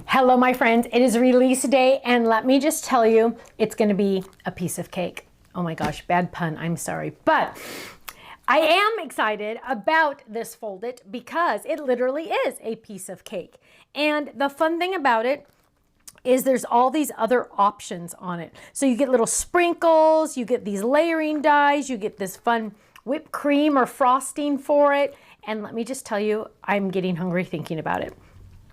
Hello my friends, it is release day and let me just tell you, it's going to be a piece of cake. Oh my gosh, bad pun, I'm sorry. But I am excited about this Fold It because it literally is a piece of cake. And the fun thing about it is there's all these other options on it. So you get little sprinkles, you get these layering dies, you get this fun whipped cream or frosting for it. And let me just tell you, I'm getting hungry thinking about it.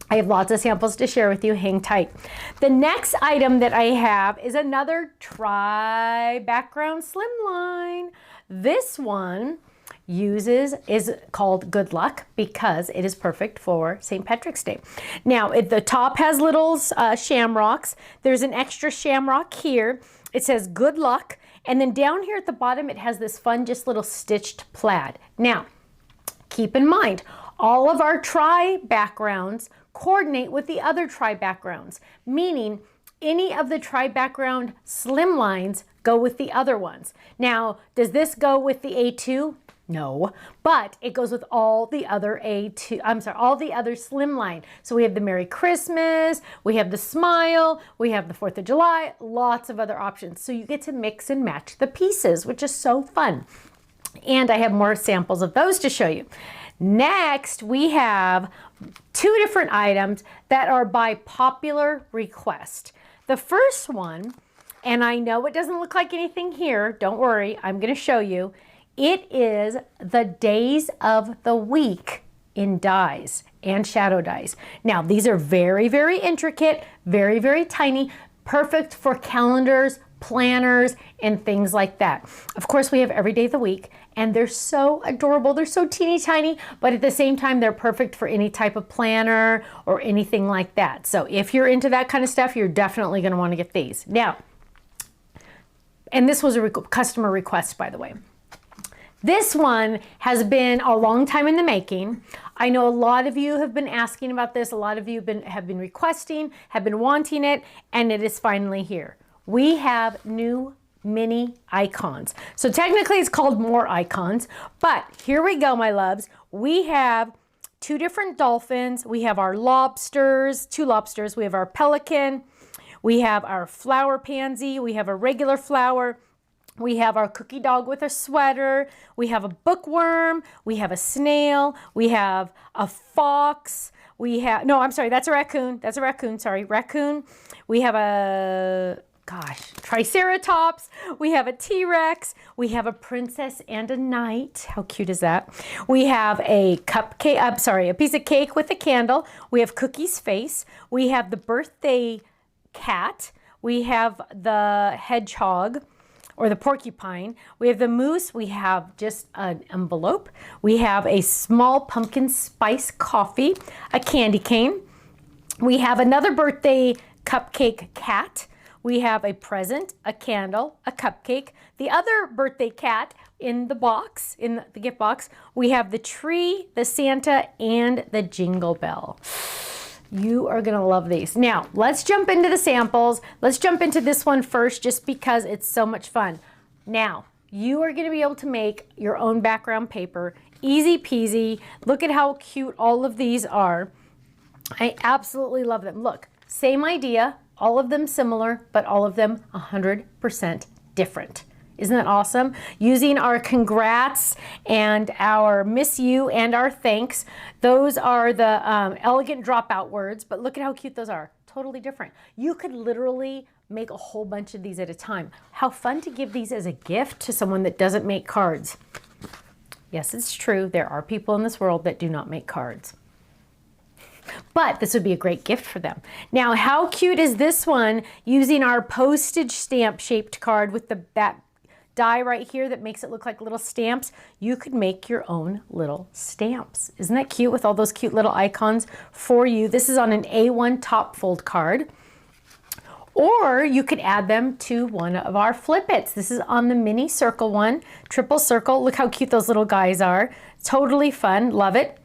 I have lots of samples to share with you. Hang tight. The next item that I have is another Tri Background Slimline. This one is called Goodluck because it is perfect for St. Patrick's Day. Now, the top has little shamrocks. There's an extra shamrock here. It says Good Luck. And then down here at the bottom, it has this fun, just little stitched plaid. Now, keep in mind, all of our Tri backgrounds coordinate with the other Tri backgrounds, meaning any of the Tri Background Slimlines go with the other ones. Now, does this go with the A2? No, but it goes with all the other all the other Slimline. So we have the Merry Christmas, we have the Smile, we have the 4th of July, lots of other options. So you get to mix and match the pieces, which is so fun. And I have more samples of those to show you. Next, we have 2 different items that are by popular request. The first one, and I know it doesn't look like anything here, don't worry, I'm going to show you. It is the days of the week in dies and shadow dies. Now, these are very, very intricate, very, very tiny, perfect for calendars, planners, and things like that. Of course, we have every day of the week, and they're so adorable. They're so teeny tiny, but at the same time, they're perfect for any type of planner or anything like that. So if you're into that kind of stuff, you're definitely going to want to get these. Now, and this was a customer request, by the way. This one has been a long time in the making. I know a lot of you have been asking about this. A lot of you have been requesting, have been wanting it, and it is finally here. We have new mini icons. So technically it's called more icons, but here we go, my loves. We have 2 different dolphins. We have our lobsters, 2 lobsters. We have our pelican. We have our flower pansy. We have a regular flower. We have our cookie dog with a sweater. We have a bookworm. We have a snail. We have a fox. We have, no, I'm sorry, that's a raccoon. That's a raccoon, sorry, raccoon. We have a, triceratops. We have a T-Rex. We have a princess and a knight. How cute is that? We have a cupcake, a piece of cake with a candle. We have Cookie's face. We have the birthday cat. We have the hedgehog or the porcupine. We have the moose. We have just an envelope. We have a small pumpkin spice coffee, a candy cane. We have another birthday cupcake cat. We have a present, a candle, a cupcake. The other birthday cat in the box, in the gift box, we have the tree, the Santa, and the jingle bell. You are gonna love these. Now, let's jump into the samples. Let's jump into this one first just because it's so much fun. Now, you are gonna be able to make your own background paper. Easy peasy. Look at how cute all of these are. I absolutely love them. Look, same idea, all of them similar, but all of them 100% different. Isn't that awesome? Using our congrats and our miss you and our thanks. Those are the elegant dropout words, but look at how cute those are. Totally different. You could literally make a whole bunch of these at a time. How fun to give these as a gift to someone that doesn't make cards. Yes, it's true. There are people in this world that do not make cards. But this would be a great gift for them. Now, how cute is this one using our postage stamp shaped card with that die right here that makes it look like little stamps? You could make your own little stamps. Isn't that cute with all those cute little icons for you? This is on an A1 top fold card. Or you could add them to one of our flip-its. This is on the mini circle one, triple circle. Look how cute those little guys are. Totally fun, love it.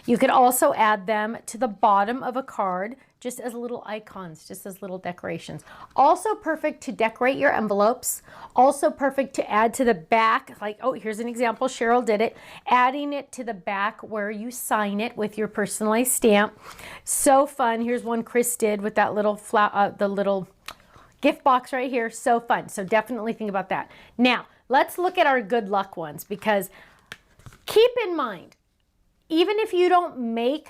You could also add them to the bottom of a card just as little icons, just as little decorations. Also perfect to decorate your envelopes. Also perfect to add to the back, like, oh, here's an example, Cheryl did it, adding it to the back where you sign it with your personalized stamp. So fun. Here's one Chris did with that little the little gift box right here. So fun. So definitely think about that. Now, let's look at our good luck ones, because keep in mind, even if you don't make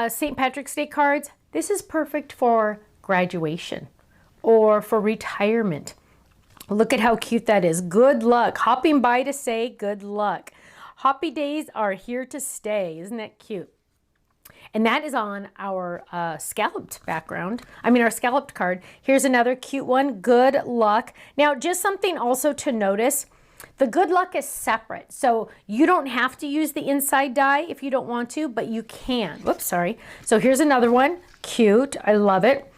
St. Patrick's Day cards, this is perfect for graduation or for retirement. Look at how cute that is. Good luck. Hopping by to say good luck. Hoppy days are here to stay. Isn't that cute? And that is on our scalloped background. I mean, our scalloped card. Here's another cute one. Good luck. Now, just something also to notice. The good luck is separate, so you don't have to use the inside die if you don't want to, but you can. Whoops, sorry. So here's another one. Cute. I love it.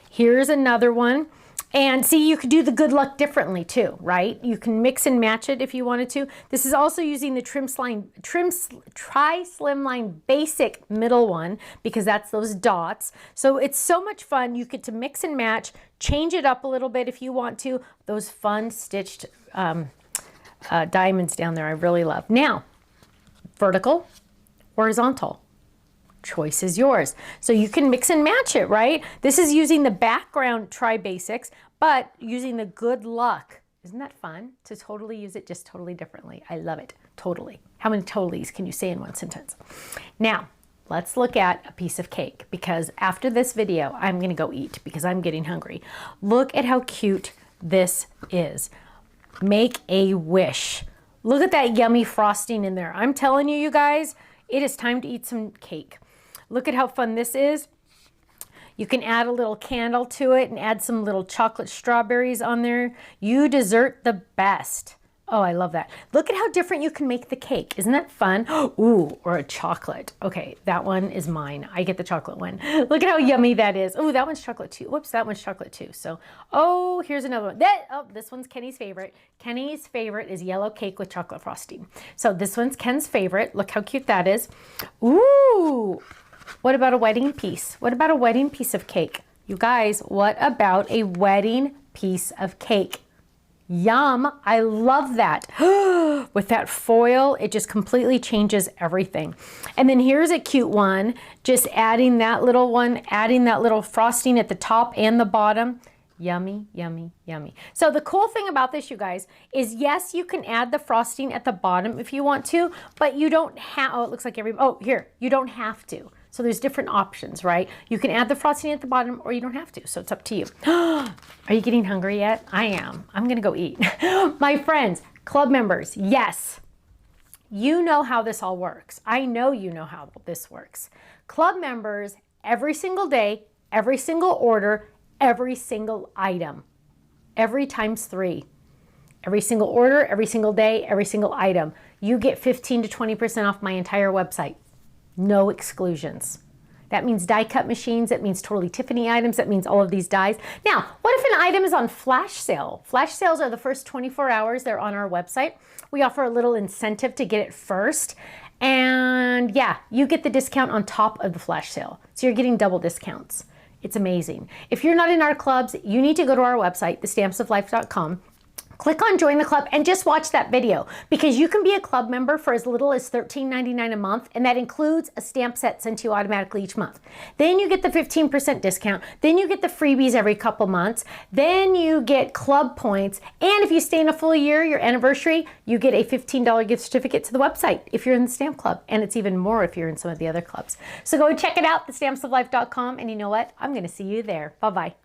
Here's another one. And see, you could do the good luck differently too, right? You can mix and match it if you wanted to. This is also using the Tri Slimline Basic middle one, because that's those dots. So it's so much fun. You get to mix and match, change it up a little bit if you want to. Those fun stitched diamonds down there I really love. Now, vertical, horizontal. Choice is yours. So you can mix and match it, right? This is using the background Tri Basics, but using the good luck. Isn't that fun to totally use it just totally differently? I love it. Totally. How many totallys can you say in one sentence? Now, let's look at a piece of cake, because after this video, I'm going to go eat because I'm getting hungry. Look at how cute this is. Make a wish. Look at that yummy frosting in there. I'm telling you, you guys, it is time to eat some cake. Look at how fun this is. You can add a little candle to it and add some little chocolate strawberries on there. You dessert the best. Oh, I love that. Look at how different you can make the cake. Isn't that fun? Ooh, or a chocolate. Okay, that one is mine. I get the chocolate one. Look at how yummy that is. Oh, that one's chocolate too. Whoops, that one's chocolate too. So, oh, here's another one. This one's Kenny's favorite. Kenny's favorite is yellow cake with chocolate frosting. So this one's Ken's favorite. Look how cute that is. Ooh, what about a wedding piece? What about a wedding piece of cake? You guys, what about a wedding piece of cake? Yum, I love that. With that foil, it just completely changes everything. And then here's a cute one, just adding that little one, adding that little frosting at the top and the bottom. Yummy, yummy, yummy. So the cool thing about this, you guys, is yes, you can add the frosting at the bottom if you want to, but you don't have, oh, it looks like you don't have to. So there's different options, right? You can add the frosting at the bottom or you don't have to, so it's up to you. Are you getting hungry yet? I am. I'm gonna go eat. My friends, club members, yes, you know how this all works. I know you know how this works. Club members, every single day, every single order, every single item, every times 3. Every single order, every single day, every single item. You get 15 to 20% off my entire website. No exclusions. That means die cut machines. That means totally Tiffany items. That means all of these dies. Now, what if an item is on flash sale? Flash sales are the first 24 hours. They're on our website. We offer a little incentive to get it first. And yeah, you get the discount on top of the flash sale. So you're getting double discounts. It's amazing. If you're not in our clubs, you need to go to our website, thestampsoflife.com. Click on join the club and just watch that video, because you can be a club member for as little as $13.99 a month, and that includes a stamp set sent to you automatically each month. Then you get the 15% discount. Then you get the freebies every couple months. Then you get club points. And if you stay in a full year, your anniversary, you get a $15 gift certificate to the website if you're in the stamp club. And it's even more if you're in some of the other clubs. So go and check it out, thestampsoflife.com. And you know what? I'm going to see you there. Bye-bye.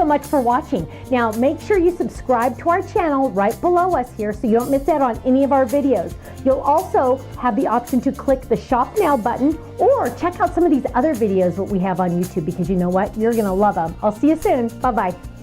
so much for watching. Now, make sure you subscribe to our channel right below us here so you don't miss out on any of our videos. You'll also have the option to click the Shop Now button or check out some of these other videos that we have on YouTube, because you know what? You're going to love them. I'll see you soon. Bye-bye.